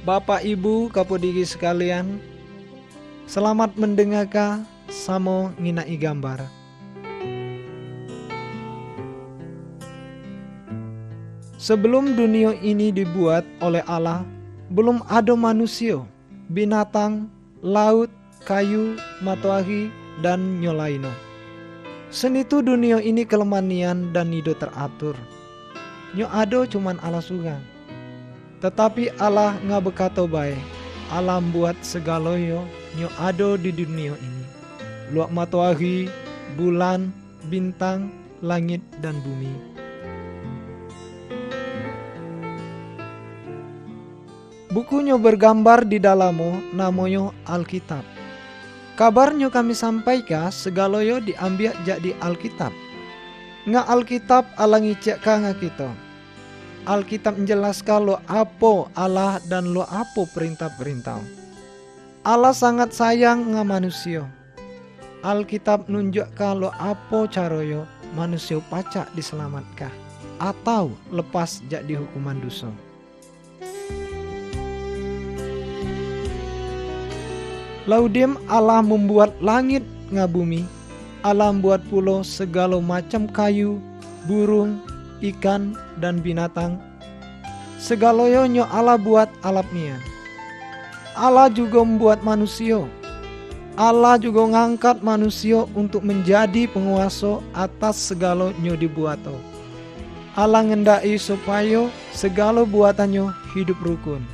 Bapak Ibu kapodigi sekalian, selamat mendengarkan samo nginai gambar. Sebelum dunia ini dibuat oleh Allah, belum ada manusia, binatang, laut, kayu, matahari, dan nyolaino. Senitu dunia ini kelemanian dan nido teratur. Nyo ado cuman Allah sugang. Tetapi Allah ngabekato bae. Allah buat segaloyo nyo ado di dunia ini. Luak matahari, bulan, bintang, langit, dan bumi. Bukunya bergambar di dalammu namonyo Alkitab. Kabarnya kami sampaikan segaloyo diambil jadi Alkitab. Nga Alkitab Allah ngicekkan nga kita. Alkitab menjelaskan lo apa Allah dan lo apa perintah-perintah. Allah sangat sayang nga manusia. Alkitab nunjukkan lo apa caroyo manusia pacak diselamatkan atau lepas jadi hukuman dosa. Laudim Allah membuat langit nga bumi. Allah membuat pulau segala macam kayu, burung, ikan, dan binatang. Segaloyo nyo Allah buat alapnya. Allah juga membuat manusia. Allah juga ngangkat manusia untuk menjadi penguasa atas segala nyo dibuato. Allah ngendai supaya segala buatannya hidup rukun.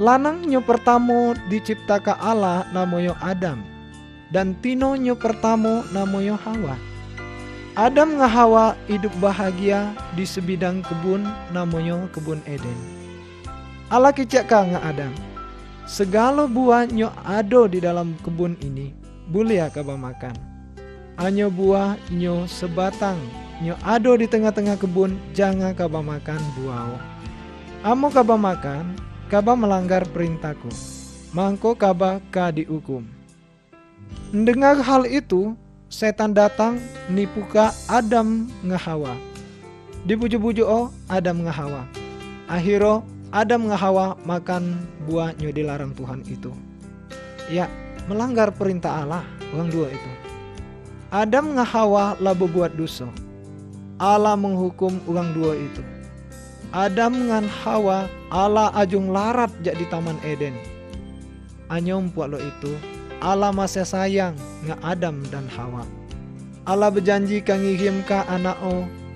Lanang nyo pertama diciptakan Allah namoyo Adam. Dan tino nyo pertama namoyo Hawa. Adam nga Hawa hidup bahagia di sebidang kebun namoyo kebun Eden. Allah kicakkan nga Adam. Segala buah nyo ado di dalam kebun ini, boleh kaba makan. Anyo buah nyo sebatang, nyo ado di tengah-tengah kebun, jangan kaba makan buah. Amo kaba makan, kaba melanggar perintahku, mangko kaba ka dihukum. Mendengar hal itu, setan datang nipuka Adam nga Hawa. Dibuju-buju Adam nga Hawa. Akhirnya Adam nga Hawa makan buah nyo dilarang Tuhan itu. Ya, melanggar perintah Allah, orang dua itu. Adam nga Hawa lah berbuat dosa. Allah menghukum orang dua itu. Adam ngan Hawa Allah ajung larat jadi taman Eden. Anyom puak lo itu Allah masih sayang nga Adam dan Hawa. Allah berjanji kan ngirim ka anak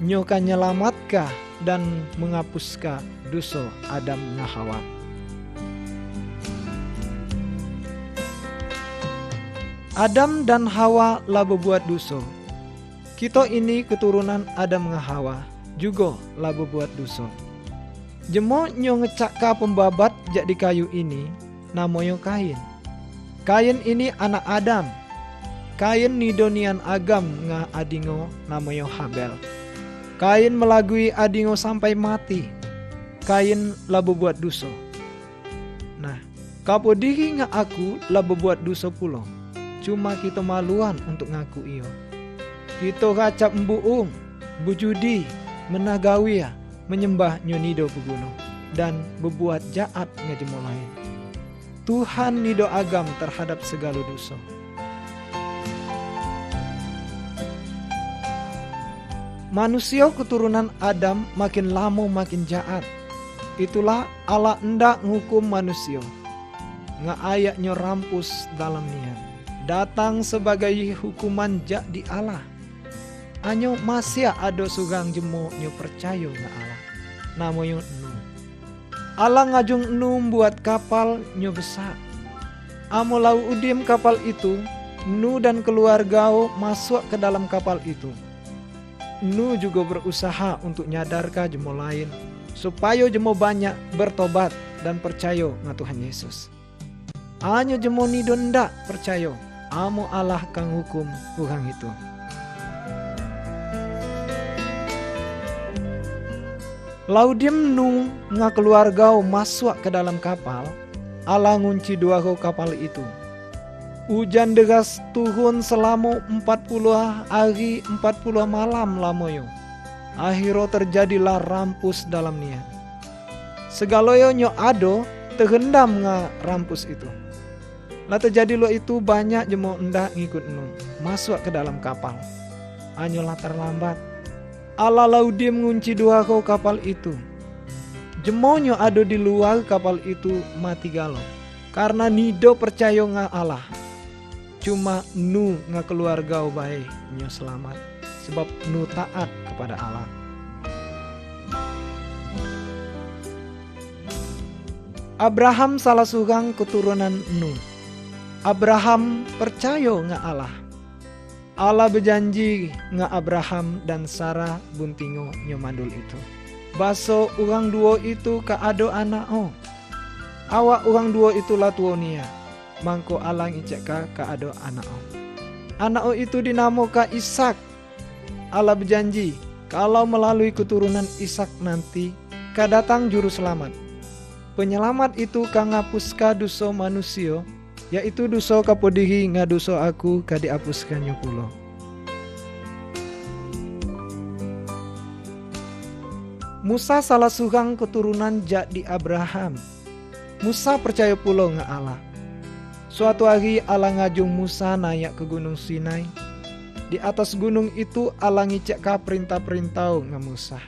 nyo kan nyelamatkah dan menghapuskah dosa Adam nga Hawa. Adam dan Hawa lah berbuat dosa. Kita ini keturunan Adam nga Hawa juga lah berbuat dosa. Jemo nyo ngecakka pembabat jadi kayu ini namoyo Kain. Kain ini anak Adam. Kain nidonian agam nga adingo namoyo Habel. Kain melagui adingo sampai mati. Kain lah berbuat dosa. Nah, kapodigi nga aku lah berbuat dosa pulo. Cuma kita maluan untuk ngaku iyo. Kita kacap mbuung, bujudi, menagawi ya. Menyembah nyonido peguno dan berbuat jahat ngejemo lain. Tuhan nido agam terhadap segala dosa. Manusia keturunan Adam makin lama makin jahat. Itulah Allah hendak menghukum manusia. Nga ayatnya rampus dalam niat. Datang sebagai hukuman jak di Allah. Anyo masih ada sugang jemo nyo percaya nga Allah. Namoyo Nuh. Allah ngajung Nuh buat kapal nyo besar. Amo lau udim kapal itu, Nuh dan keluarga masuk ke dalam kapal itu. Nuh juga berusaha untuk nyadarkan jemo lain supaya jemo banyak bertobat dan percaya nga Tuhan Yesus. Anyo jemo nido ndak percaya, amo Allah kang hukum orang itu. Laudim Nuh nga keluarga masuk ke dalam kapal, Allah ngunci dua kapal itu. Hujan deras turun selama 40 hari 40 malam lamoyo. Akhiro terjadilah rampus dalam niat. Segaloyo nyo ado terendam nga rampus itu. Lah terjadi lo itu banyak jemo ndak ngikut nu masuk ke dalam kapal. Anyo lah terlambat. Allah laudi mengunci dua kau kapal itu. Jemonyo ado di luar kapal itu mati galo. Karena nido percaya nga Allah. Cuma nu nga keluarga bae nyo selamat. Sebab nu taat kepada Allah. Abraham salah seorang keturunan Nu. Abraham percaya nga Allah. Allah berjanji nga Abraham dan Sarah buntingo nyomandul itu. Baso orang duo itu kaado anak Awak orang duo itu latuonia. Mangko Allah ngiceka kaado anak Anak itu dinamo ka Ishak. Allah berjanji kalau melalui keturunan Ishak nanti kadatang juru selamat. Penyelamat itu kangapuska dosa manusia, yaitu dosa kapodihi nga dosa aku kadiapuskannya pulo. Musa salah seorang keturunan jadi Abraham. Musa percaya pulo nga Allah. Suatu hari Allah ngajung Musa naik ke gunung Sinai. Di atas gunung itu Allah ngicek ka perintah-perintah nga Musa.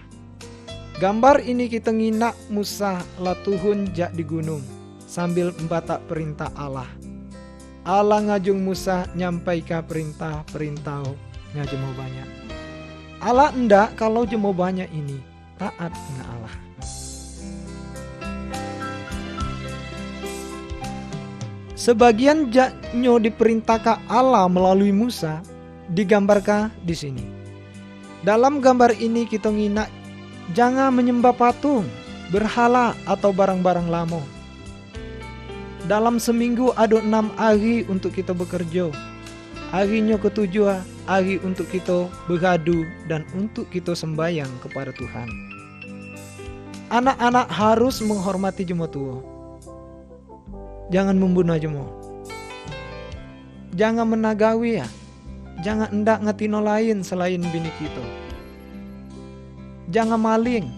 Gambar ini kita nginak Musa latuhun jak di gunung sambil membatak perintah Allah. Allah ngajung Musa nyampai ka perintah-perintah nga jemo banyak. Allah endak kalau jemo banyak ini taat nga Allah. Sebagian jaknyo diperintahkan Allah melalui Musa digambarkan di sini. Dalam gambar ini kita nginak jangan menyembah patung, berhala atau barang-barang lama. Dalam seminggu ada 6 hari untuk kita bekerja. Harinya ketujuh hari untuk kita beradu dan untuk kita sembahyang kepada Tuhan. Anak-anak harus menghormati jemaat tua. Jangan membunuh jemaat. Jangan menagawi ya. Jangan endak ngetino lain selain bini kita. Jangan maling.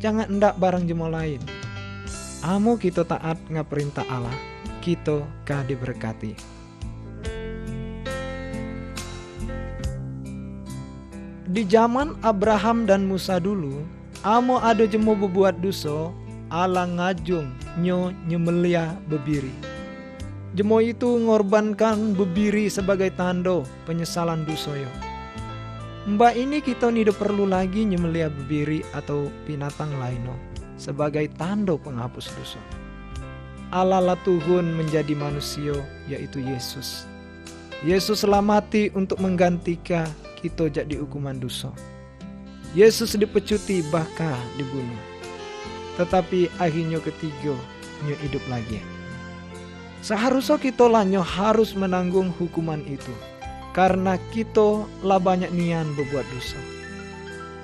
Jangan endak barang jemaat lain. Amo kita taat nga perintah Allah. Kita ka diberkati. Di zaman Abraham dan Musa dulu, amo ada jemo berbuat dosa, Allah ngajung nyo nyemelia bebiri. Jemo itu ngorbankan bebiri sebagai tanda penyesalan dosa yo. Mbak ini kita tidak perlu lagi nyemelia bebiri atau binatang lainnya sebagai tanda penghapus dosa. Allah lah Tuhan menjadi manusia, yaitu Yesus. Yesus telah mati untuk menggantikan kita jadi hukuman dosa. Yesus dipecuti bahkan dibunuh. Tetapi akhirnya ketiga nyo hidup lagi. Seharusnya kita lah nyo harus menanggung hukuman itu. Karena kita lah banyak nian berbuat dosa.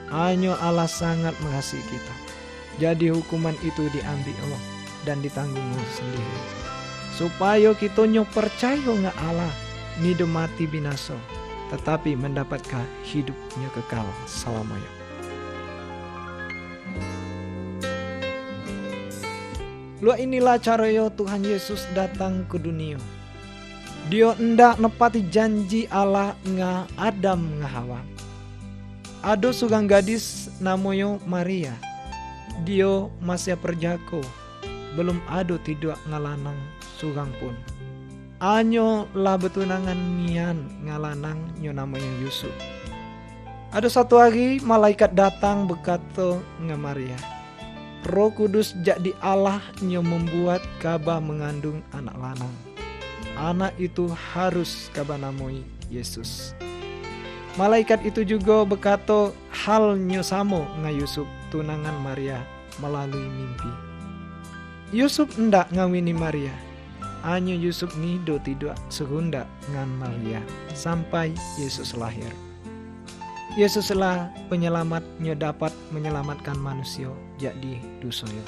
Hanya Allah sangat mengasihi kita. Jadi hukuman itu diambil Allah dan ditanggung sendiri. Supaya kita nyo percaya nga Allah nido mati binasa, tetapi mendapatkan hidupnya kekal selamanya. Lu inilah caranya Tuhan Yesus datang ke dunia. Dia hendak nepati janji Allah nga Adam nga Hawa. Ada seorang gadis namanya Maria. Dia masih perjako. Belum ada tidak ngalanang seorang pun. Anyo lah betunangan nian ngalanang nyo namanya Yusuf. Ada satu hari malaikat datang berkata nga Maria. Roh Kudus jadi Allah nyo membuat kaba mengandung anak lanang. Anak itu harus kaba namoi Yesus. Malaikat itu juga berkata hal nyo samo nga Yusuf tunangan Maria melalui mimpi. Yusuf ndak ngawini Maria. Hanya Yusuf nido tidak sehunda ngan Maria sampai Yesus lahir. Yesuslah penyelamat nyo dapat menyelamatkan manusia jadi dosoyo.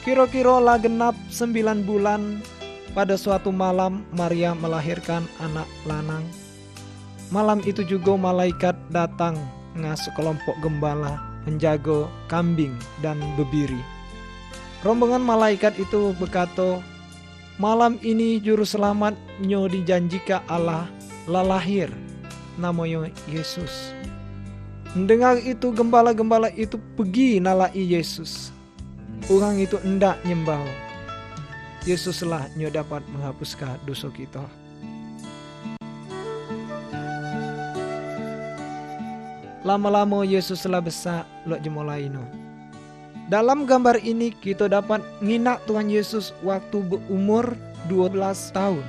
Kira-kira lah genap 9 bulan pada suatu malam Maria melahirkan anak lanang. Malam itu juga malaikat datang ngasuh kelompok gembala menjaga kambing dan bebiri. Rombongan malaikat itu berkata, malam ini juru selamat nyo dijanjika Allah lahir, namanya Yesus. Mendengar itu gembala-gembala itu pergi nalai Yesus. Orang itu hendak nyembah. Yesuslah nyo dapat menghapuskan dosa kita. Lama-lama Yesuslah besar lo jemolaino. Dalam gambar ini kita dapat nginak Tuhan Yesus waktu berumur 12 tahun.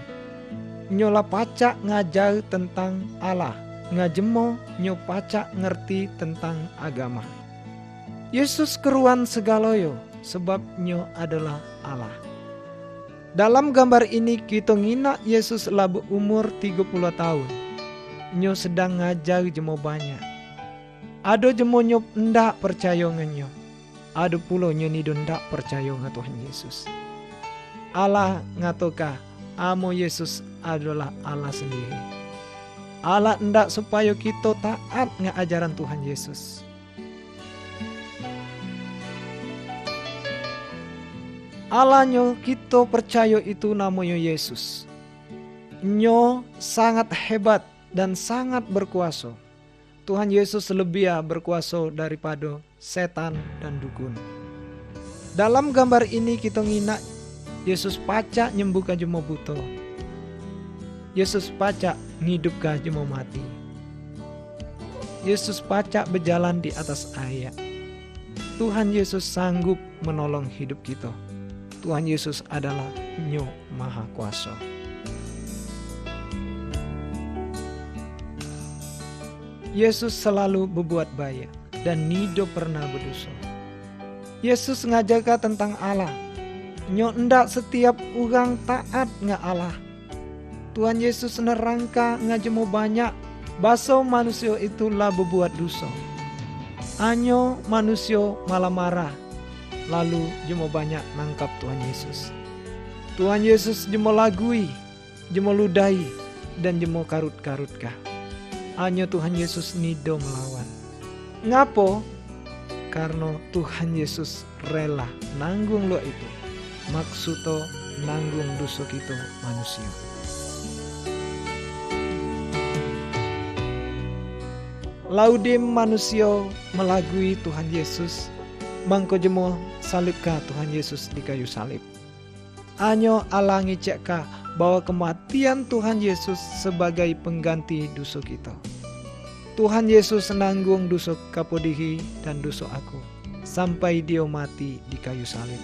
Nyola pacak ngajar tentang Allah. Ngajemo nyo pacak ngerti tentang agama. Yesus keruan segaloyo sebab nyo adalah Allah. Dalam gambar ini kita nginak Yesus lah berumur 30 tahun. Nyo sedang ngajar jemo banyak. Ada jemo nyo ndak percaya ngenyo. Ada pula nyo nido ndak percaya nge Tuhan Yesus. Allah ngatoka amo Yesus adalah Allah sendiri. Allah ndak supaya kita taat nge ajaran Tuhan Yesus. Allah nyo kita percaya itu namanya Yesus. Nyo sangat hebat dan sangat berkuasa. Tuhan Yesus lebih berkuasa daripada setan dan dukun. Dalam gambar ini kita nginak Yesus pacak nyembuhkan jemo buta. Yesus pacak ngidupkan jemo mati. Yesus pacak berjalan di atas air. Tuhan Yesus sanggup menolong hidup kita. Tuhan Yesus adalah nyo maha kuasa. Yesus selalu berbuat baik dan nido pernah berdosa. Yesus ngajaga tentang Allah. Nyo ndak setiap orang taat nga Allah. Tuhan Yesus nerangka ngajemu banyak baso manusia itulah berbuat dosa. Anyo manusia malah marah. Lalu jemo banyak nangkap Tuhan Yesus. Tuhan Yesus jemo lagui, jemo ludai, dan jemo karut-karutkah. Hanya Tuhan Yesus nido melawan. Ngapo? Karena Tuhan Yesus rela nanggung lo itu. Maksudnya nanggung dosa kita manusia. Laudim manusia melagui Tuhan Yesus. Mangko jemo salibkah Tuhan Yesus di kayu salib. Anyo Allah ngecekka bahwa kematian Tuhan Yesus sebagai pengganti dosa kita. Tuhan Yesus nanggung dosa kapodihi dan dosa aku sampai dia mati di kayu salib.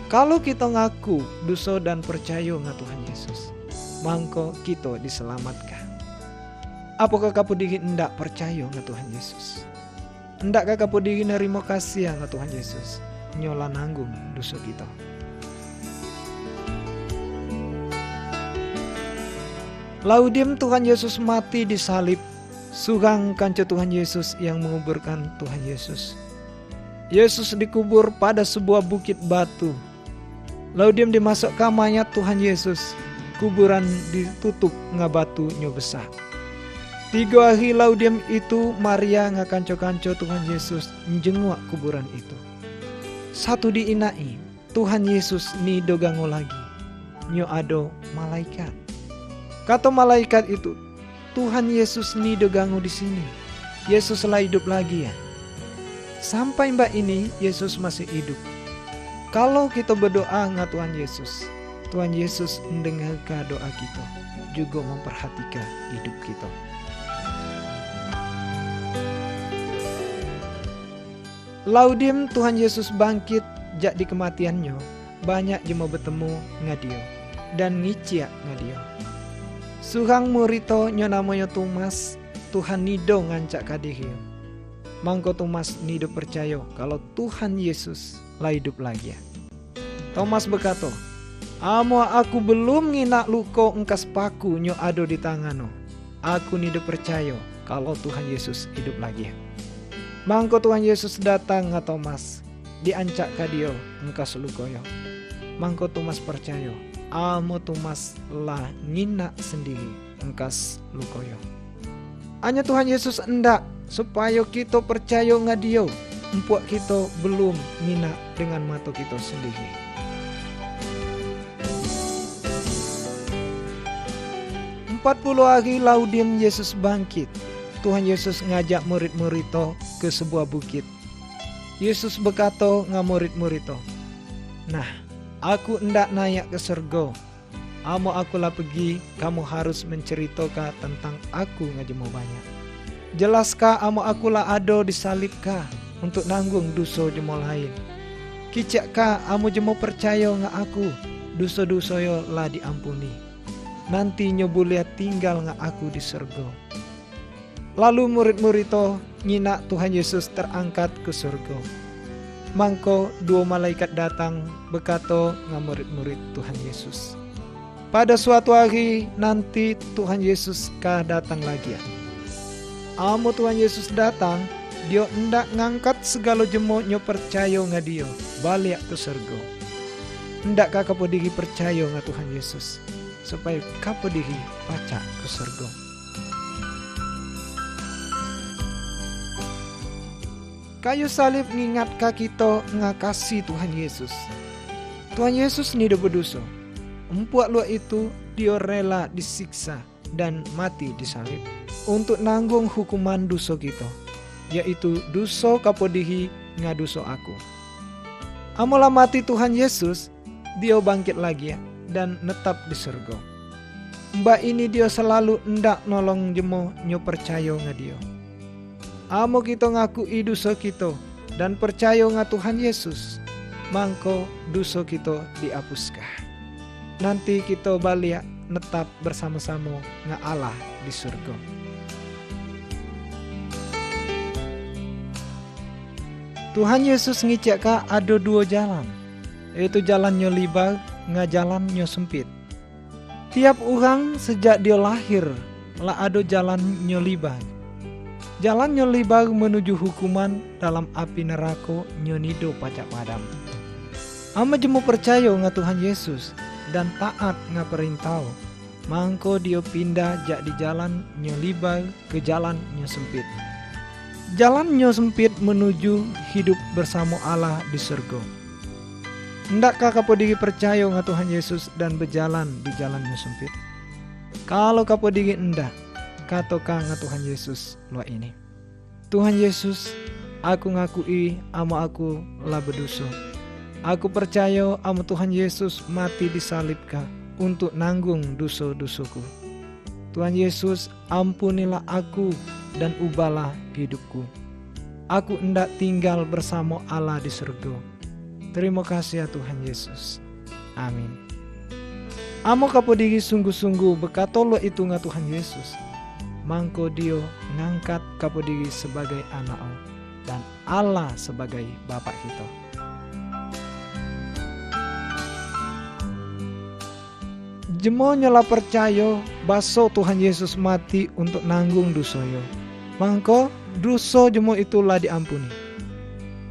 Kalau kita ngaku dosa dan percaya nggak Tuhan Yesus, mangko kita diselamatkan. Apakah kapodihi ndak percaya nggak Tuhan Yesus? Ndakkah kapodihi nerima kasih nggak Tuhan Yesus? Nyola nanggung dosa kita. Laudim Tuhan Yesus mati di salib. Sugang kanca Tuhan Yesus yang menguburkan Tuhan Yesus. Yesus dikubur pada sebuah bukit batu. Laudim dimasuk ke mayat Tuhan Yesus. Kuburan ditutup ngabatu nyo besar. 3 hari laudim itu Maria ngakanco-kanco Tuhan Yesus njenguk kuburan itu. Satu diinai Tuhan Yesus ni dogango lagi. Nyo ado malaikat. Kata malaikat itu, Tuhan Yesus ni dogango di sini. Yesus lah hidup lagi ya. Sampai mbak ini Yesus masih hidup. Kalau kita berdoa nggak Tuhan Yesus mendengarkan doa kita, juga memperhatikan hidup kita. Laudim Tuhan Yesus bangkit jak di kematiannya, banyak jema bertemu ngadio dan ngiciak ngadio. Suhang murito nyo namanya Thomas, Tuhan nido ngancak kadihio. Mangko Thomas nido percaya kalau Tuhan Yesus lah hidup lagi. Thomas berkata, amo aku belum nginak luko engkas paku nyo ado di tangano. Aku nido percaya kalau Tuhan Yesus hidup lagi. Mangko Tuhan Yesus datang nga Thomas, diancak kadio engkas lukoyo. Mangko Thomas percaya, amo Thomas lah nginak sendiri engkas lukoyo. Hanya Tuhan Yesus endak supaya kita percaya nga Dia, empuk kita belum ngina dengan mata kita sendiri. Empat 40 hari laudian Yesus bangkit. Tuhan Yesus ngajak murid-murid ke sebuah bukit. Yesus berkata nga murid-murid, "Nah, aku endak naik ke surga. Amo akulah pergi, kamu harus menceritakan tentang aku ngajemu banyak. Jelaskah amo akulah ada disalibkah untuk nanggung dosa jemo lain. Kicakkah amo jemo percaya nga aku, dosa-dosa yo lah diampuni. Nanti nyobulia tinggal nga aku di surga." Lalu murid-murid ngina Tuhan Yesus terangkat ke surga. Mangko 2 malaikat datang berkata nga murid-murid Tuhan Yesus, "Pada suatu hari nanti Tuhan Yesus kah datang lagi. Amo Tuhan Yesus datang, Dia hendak ngangkat segala jemo nyo percaya nga Dia balik ke surga. Hendakkah kapo diri percaya nga Tuhan Yesus, supaya kapo diri pacak ke surga?" Kayu salib ngingatkah kita ngakasi Tuhan Yesus. Tuhan Yesus ni berdosa. Empuak luar itu Dia rela disiksa dan mati di salib untuk nanggung hukuman dosa kita, yaitu dosa kapodihi nga dosa aku. Amola mati Tuhan Yesus, Dia bangkit lagi dan netap di surga. Mbak ini Dia selalu ndak nolong jemo nyo percaya nga Dia. Amo kita ngakui dosa kita dan percaya nga Tuhan Yesus, mangko dosa kita dihapuskan. Nanti kita balik netap bersama-sama nga Allah di surga. Tuhan Yesus ngicaka ada 2 jalan, yaitu jalan nyo libag nga jalan nyo sempit. Tiap orang sejak dia lahir lah ada jalan nyo libag. Jalan nyo libag menuju hukuman dalam api neraka nyo nido pacak padam. Ama jemu percaya nga Tuhan Yesus dan taat nga perintah, mangko Dia pindah jak di jalan nyo libag ke jalan nyo sempit. Jalan nyo sempit menuju hidup bersama Allah di surga. Hendakkah kapo diri percaya nga Tuhan Yesus dan berjalan di jalan nyo sempit? Kalau kapo diri endak, katakan nga Tuhan Yesus luar ini, "Tuhan Yesus, aku ngakui amo aku lah berdosa. Aku percaya amo Tuhan Yesus mati disalibkah untuk nanggung dosa-dosaku. Tuhan Yesus, ampunilah aku dan ubahlah hidupku. Aku hendak tinggal bersama Allah di surga. Terima kasih ya Tuhan Yesus. Amin." Amo kapo diri sungguh-sungguh berkata lo itu nga Tuhan Yesus, mangko Dia ngangkat kapo diri sebagai anak dan Allah sebagai Bapa kita. Jemo nyala percaya baso Tuhan Yesus mati untuk nanggung dosoyo, mangko dosa jemo itulah diampuni.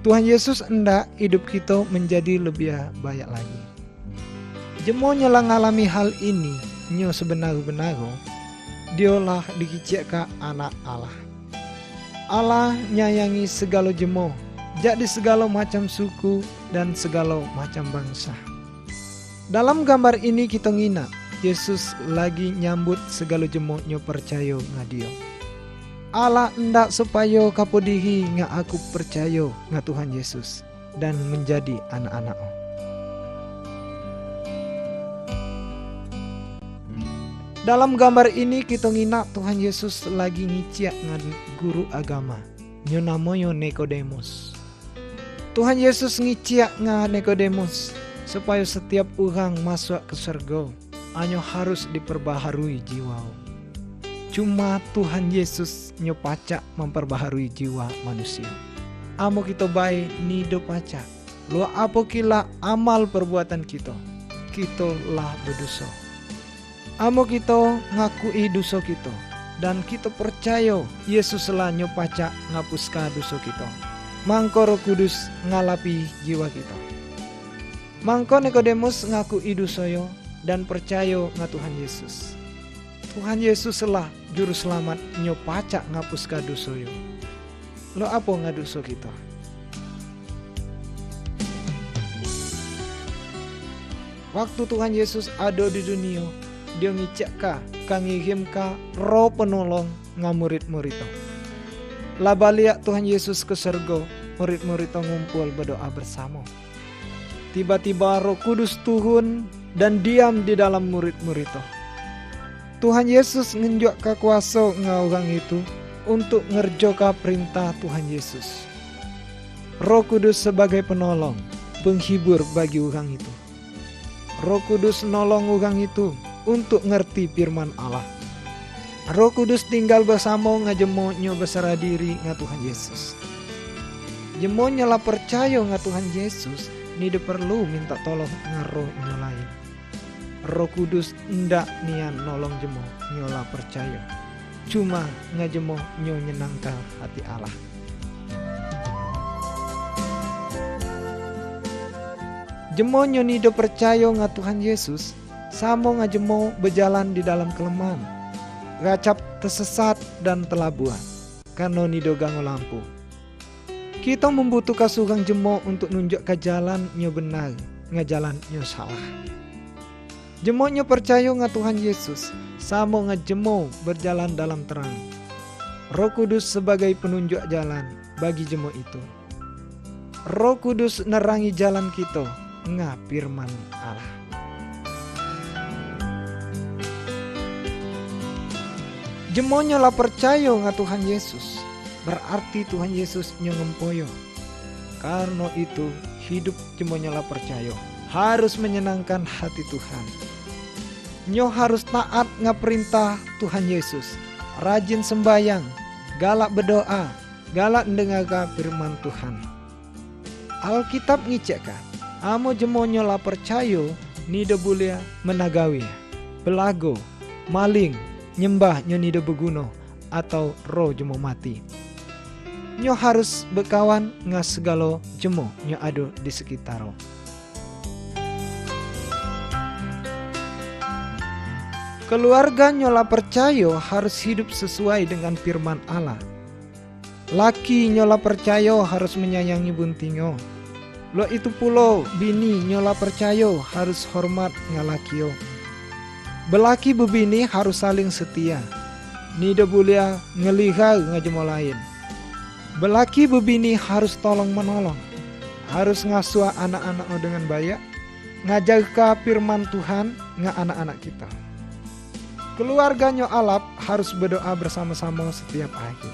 Tuhan Yesus hendak hidup kita menjadi lebih baik lagi. Jemo nyala ngalami hal ini nyo sebenar-benar Dialah dikicikkan anak Allah. Allah nyayangi segala jemo, jadi segala macam suku dan segala macam bangsa. Dalam gambar ini kita ngina Yesus lagi nyambut segala jemo nyo percaya nga Dia. Allah hendak supaya kapodihi nga aku percaya nga Tuhan Yesus dan menjadi anak-anak. Dalam gambar ini kita ngina Tuhan Yesus lagi ngiciak ngan guru agama nyo namoyo Nikodemus. Tuhan Yesus ngiciak nga Nikodemus supaya setiap orang masuk ke surga hanya harus diperbaharui jiwa. Cuma Tuhan Yesus nyo pacak memperbaharui jiwa manusia. Amo kita baik nido pacak. Lo apa kila amal perbuatan kita lah berdosa. Amo kita ngakui dosa kita dan kita percaya Yesus lah nyo pacak ngapuskan dosa kita. Mangko Roh Kudus ngalapi jiwa kita. Mangko Nikodemus ngakui dosayo dan percaya nga Tuhan Yesus. Tuhan Yesus lah juru selamat nyo pacak ngapus ka dosa yo. Lo apa ngadoso kita? Waktu Tuhan Yesus ada di dunia, dia ngicek ka, ngirim ka roh penolong nga murid-murid. Lah balik Tuhan Yesus ke surga, murid-murid ngumpul berdoa bersama. Tiba-tiba Roh Kudus turun dan diam di dalam murid-murid. Tuhan Yesus ngenjuk ka kuasa nga orang itu untuk ngerjoka perintah Tuhan Yesus. Roh Kudus sebagai penolong, penghibur bagi orang itu. Roh Kudus nolong orang itu untuk ngerti firman Allah. Roh Kudus tinggal bersama ngajemo nyo berserah diri nga Tuhan Yesus. Jemo nyala percaya nga Tuhan Yesus, nida perlu minta tolong ngaroh nyo lain. Roh Kudus ndak nian nolong jemo nyola percaya. Cuma ngajemo nyo nyenangkan hati Allah. Jemo nyo nido percaya nga Tuhan Yesus, samo ngajemo berjalan di dalam kelemahan, gacap tersesat dan telabuhan, karena nido gango lampu. Kita membutuhkan sugang jemo untuk nunjuk ke jalan nyo benar, ngajalan nyo salah. Jemo nyo percaya nga Tuhan Yesus, samo ngajemo berjalan dalam terang. Roh Kudus sebagai penunjuk jalan bagi jemo itu. Roh Kudus nerangi jalan kita, nga firman Allah. Jemo nyola percaya nga Tuhan Yesus, berarti Tuhan Yesus nyo ngempoyo. Karena itu hidup jemo nyola percaya harus menyenangkan hati Tuhan. Nyo harus taat nga perintah Tuhan Yesus, rajin sembayang, galak berdoa, galak mendengar firman Tuhan. Alkitab ngicekkan, amo jemo nyola percaya nida boleh menagawi, belago, maling, nyembah nyo nida beguno atau roh jemo mati. Nyo harus berkawan nga segala jemo nyo ada di sekitar. Keluarga nyola percaya harus hidup sesuai dengan firman Allah. Laki nyola percaya harus menyayangi buntingo. Lo itu pulo bini nyola percaya harus hormat ngalakio. Belaki bebini harus saling setia. Nida boleh ngelihar ngajemo lain. Belaki bebini harus tolong menolong. Harus ngasuh anak-anak dengan baik. Ngajar ke firman Tuhan nga anak-anak kita. Keluarga nyo alap harus berdoa bersama-sama setiap hari.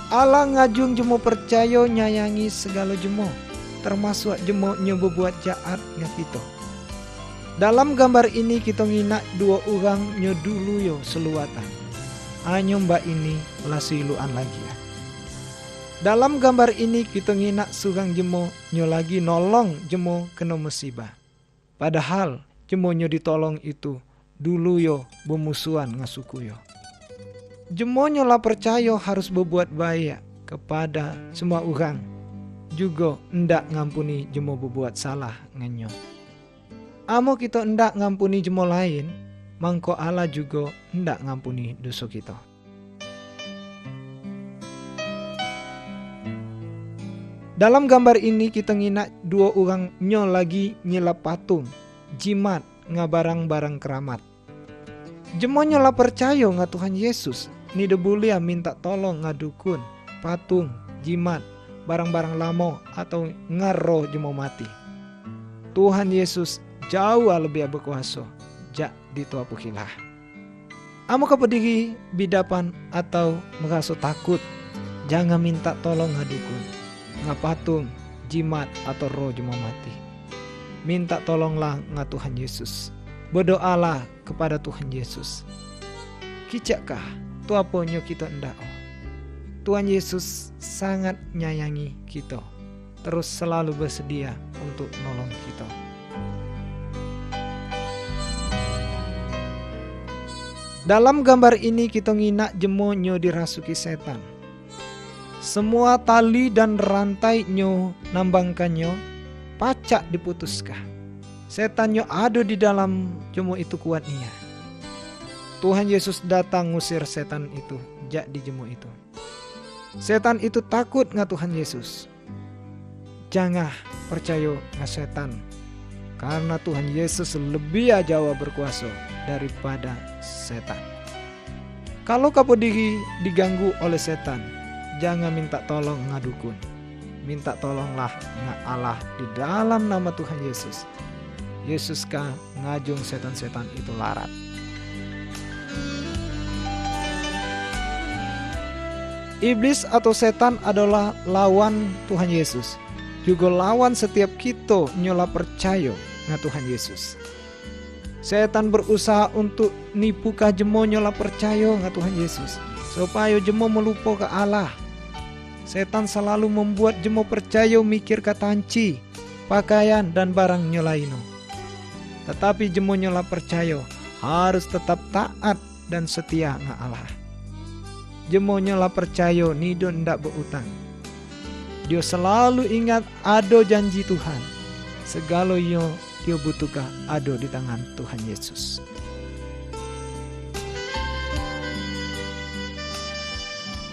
Allah ngajung jemo percaya nyayangi segala jemo, termasuk jemo nyo berbuat jahat nga kita. Dalam gambar ini kita nginak dua orang nyo dulu yo seluatan. Anyo mbak ini lasiluan lagi ya. Dalam gambar ini kita nginak surang jemo nyo lagi nolong jemo kena musibah. Padahal jemo nyo ditolong itu dulu yo bermusuhan ngasuku yo. Jemo nyo lah percaya harus berbuat baik kepada semua orang. Juga ndak ngampuni jemo berbuat salah ngenyo. Amo kita ndak ngampuni jemo lain, mangko Allah juga ndak ngampuni dosa kita. Dalam gambar ini kita nginak dua orang nyo lagi nyelap patung, jimat nga barang-barang keramat. Jemo nyo lah percaya nga Tuhan Yesus, nida boleh minta tolong nga dukun, patung, jimat, barang-barang lamo atau ngaro jemo mati. Tuhan Yesus jauh lebih berkuasa, jak dituapukilah. Amo kepediri bidapan atau merasa takut, jangan minta tolong nga dukun, nga patung, jimat atau roh jemo mati. Minta tolonglah nga Tuhan Yesus. Berdoalah kepada Tuhan Yesus. Kicakkah tu apa nyo kita ndak? Tuhan Yesus sangat nyayangi kita, terus selalu bersedia untuk nolong kita. Dalam gambar ini kita nginak jemo nyo dirasuki setan. Semua tali dan rantai nyo nambangkannya pacak diputuskan. Setan nyo ada di dalam jemo itu kuatnya. Tuhan Yesus datang ngusir setan itu jak di jemo itu. Setan itu takut nga Tuhan Yesus. Jangan percaya nga setan, karena Tuhan Yesus lebih ajawa berkuasa daripada setan. Kalau kamu diganggu oleh setan, jangan minta tolong nga dukun. Minta tolonglah nga Allah di dalam nama Tuhan Yesus. Yesus ka ngajung setan-setan itu larat. Iblis atau setan adalah lawan Tuhan Yesus. Juga lawan setiap kita nyola percaya nga Tuhan Yesus. Setan berusaha untuk nipu ka jemo nyola percaya nga Tuhan Yesus, supaya jemo melupa ke Allah. Setan selalu membuat jemo percaya mikir ka tanci, pakaian dan barang nyolaino. Tetapi jemo nyola percaya harus tetap taat dan setia nga Allah. Jemo nyola percaya nido ndak berutang. Dia selalu ingat ada janji Tuhan. Segala yo dia butuhkah ada di tangan Tuhan Yesus.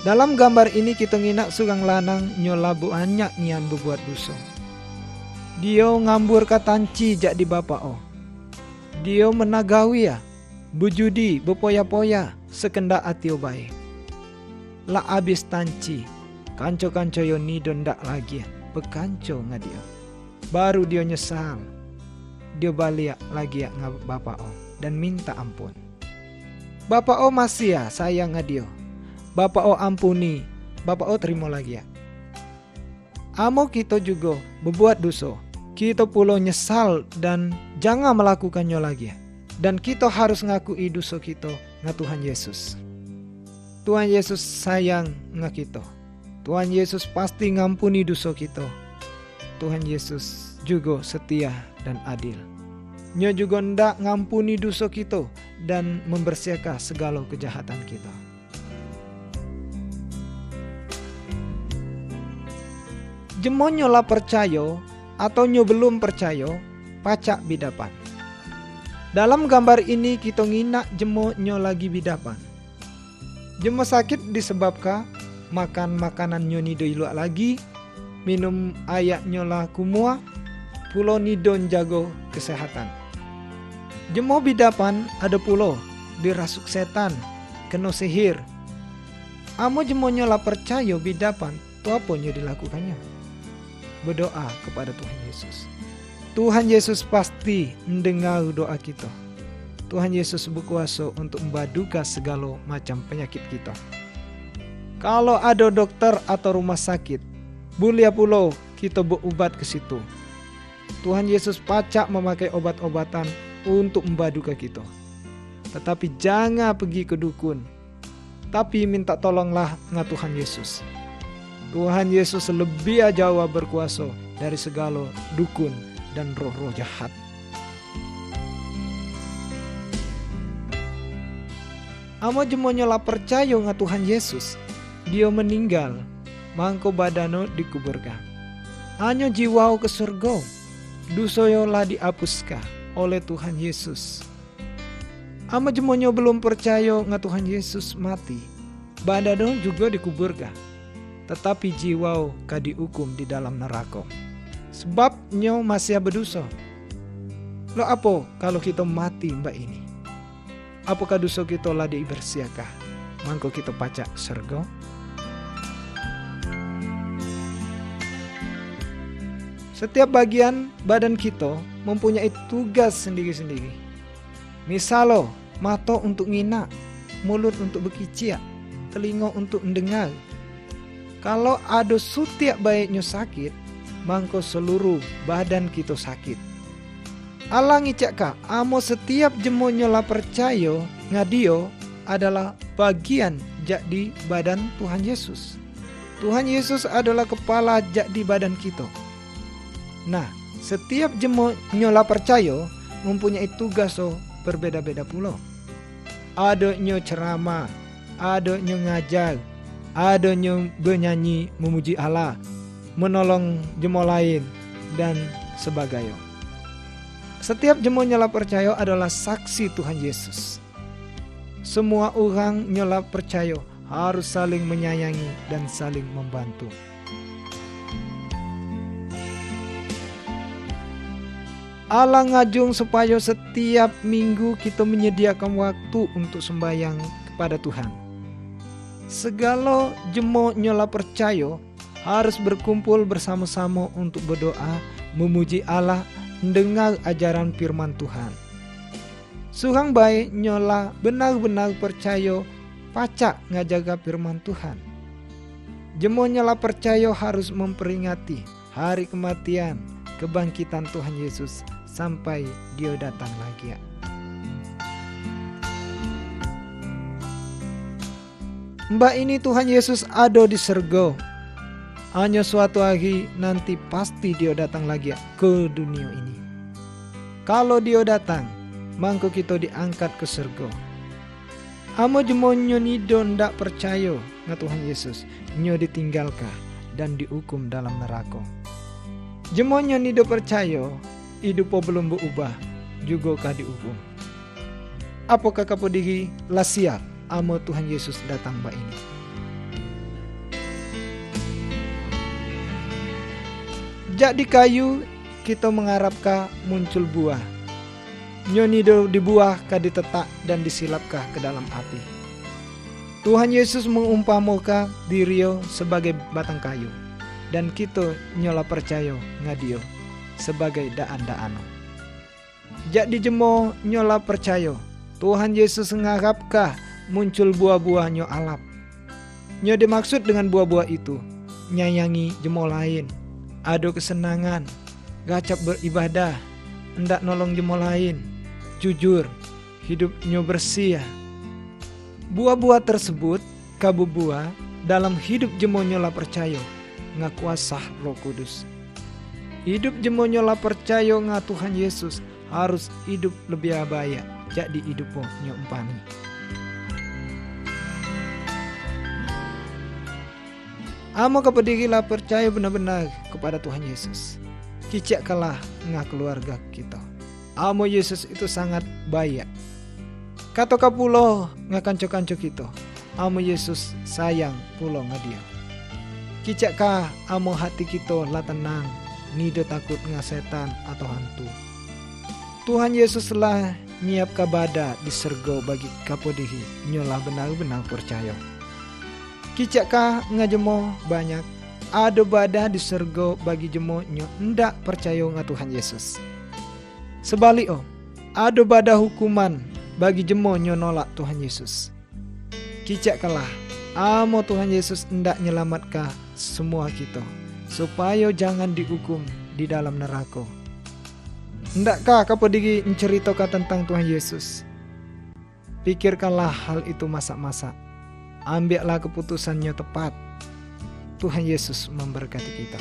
Dalam gambar ini kita nginak sugang lanang nyola banyak nian berbuat dosa. Dia ngambur katanci jak di bapa. Dia menagawi ya, bujudi, bepoya-poya, sekendak atio bae. La abis tanci, kanco-kanco yo nido ndak lagi, bekanco nga dia. Baru dia nyesal. Dia balik lagi nga bapa dan minta ampun. Bapa masih ya sayang nga dia. Bapa ampuni, bapa terima lagi ya. Amo kita juga berbuat dosa. Kita pula nyesal dan jangan melakukannya lagi. Dan kita harus ngakui dosa kita nga Tuhan Yesus. Tuhan Yesus sayang nga kita. Tuhan Yesus pasti ngampuni dosa kita. Tuhan Yesus juga setia dan adil. Nya juga ndak ngampuni dosa kita dan membersihkan segala kejahatan kita. Jemo nyola percaya atau nyo belum percaya, pacak bidapan. Dalam gambar ini kita nginak jemo nyo lagi bidapan. Jemo sakit disebabkan makan makanan nyo nido iluak lagi, minum ayak nyola kumua, pulo nido jago kesehatan. Jemo bidapan ada pulo dirasuk setan, kena sihir. Amo jemo nyola percaya bidapan, tu apa nyo dilakukannya? Berdoa kepada Tuhan Yesus. Tuhan Yesus pasti mendengar doa kita. Tuhan Yesus berkuasa untuk membadukan segala macam penyakit kita. Kalau ada dokter atau rumah sakit, boleh pulau kita berobat ke situ. Tuhan Yesus pacak memakai obat-obatan untuk membadukan kita. Tetapi jangan pergi ke dukun, tapi minta tolonglah dengan Tuhan Yesus. Tuhan Yesus lebih ajawa berkuasa dari segala dukun dan roh-roh jahat. Amo jemo nyola percaya nga Tuhan Yesus. Dia meninggal, mangko badano dikuburkan. Anyo jiwao ke surga, dosoyo lah diapuska oleh Tuhan Yesus. Amo jemo nyo belum percaya nga Tuhan Yesus mati, badano juga dikuburkan. Tetapi jiwao ka dihukum di dalam neraka. Sebab nyo masih berdosa. Lo apa kalau kita mati mbak ini? Apakah dosa kita lah dibersihkah? Mangko kita pacak surga? Setiap bagian badan kita mempunyai tugas sendiri-sendiri. Misalo, mata untuk nginak, mulut untuk berkiciak, telinga untuk mendengar. Kalau ada setiap baiknya sakit, mangko seluruh badan kita sakit. Allah ngicaka, amo setiap jemo nyola percaya ngadio adalah bagian jak di badan Tuhan Yesus. Tuhan Yesus adalah kepala jak di badan kita. Nah, setiap jemo nyola percaya mempunyai tugas berbeda-beda pula. Ada nyo ceramah, ada nyo ngajar, ada nyo bernyanyi memuji Allah, menolong jemo lain dan sebagainya. Setiap jemo nyola percaya adalah saksi Tuhan Yesus. Semua orang nyola percaya harus saling menyayangi dan saling membantu. Allah ngajung supaya setiap minggu kita menyediakan waktu untuk sembahyang kepada Tuhan. Segala jemo nyola percaya harus berkumpul bersama-sama untuk berdoa, memuji Allah, mendengar ajaran firman Tuhan. Surang baik nyola benar-benar percaya pacak ngajaga firman Tuhan. Jemo nyola percaya harus memperingati hari kematian, kebangkitan Tuhan Yesus sampai Dia datang lagi. Mbak ini Tuhan Yesus ada di surga. Hanya suatu hari nanti pasti Dia datang lagi ke dunia ini. Kalau Dia datang, mangko kita diangkat ke surga. Amo jemonyo nido ndak percaya nga Tuhan Yesus, nyo ditinggalkan dan dihukum dalam neraka. Jemonyo nido percaya, hidup belum berubah, juga kah dihukum. Apakah kapo diri lah siap amo Tuhan Yesus datang mbak ini? Jak di kayu kita mengharapkan muncul buah. Nyoni dibuah kah ditetak dan disilapkah ke dalam api. Tuhan Yesus mengumpamakan diriyo sebagai batang kayu, dan kita nyola percaya ngadio sebagai daan-daano. Jak dijemo nyola percaya Tuhan Yesus mengharapkah muncul buah-buah nyo alap. Nyo dimaksud dengan buah-buah itu nyayangi jemo lain, ado kesenangan, gacap beribadah, hendak nolong jemo lain, jujur, hidupnya bersih. Buah-buah tersebut kabu buah dalam hidup jemo nyola percaya ngakuasah Roh Kudus. Hidup jemo nyola percaya nga Tuhan Yesus harus hidup lebih abaya jadi hidupnya nyo empani. Amo kepedigilah percaya benar-benar kepada Tuhan Yesus. Kicak kalah nga keluarga kita. Amo Yesus itu sangat baik. Kata kapulo nga kanco-kanco kita. Amo Yesus sayang pulo nga dia. Kicak kah amo hati kita lah tenang, nido takut nga setan atau hantu. Tuhan Yesus lah nyiap kabada di surga bagi kapodihi nyolah benar-benar percaya. Kicak kah nga jemo banyak ada badah di surga bagi jemo nyo ndak percaya nga Tuhan Yesus. Sebalik ada badah hukuman bagi jemo nyo nolak Tuhan Yesus. Kicak kalah amo Tuhan Yesus ndak nyelamatkan semua kita supaya jangan dihukum di dalam neraka. Ndakkah kau pergi menceritakan tentang Tuhan Yesus? Pikirkanlah hal itu masa-masa. Ambillah keputusannya tepat. Tuhan Yesus memberkati kita.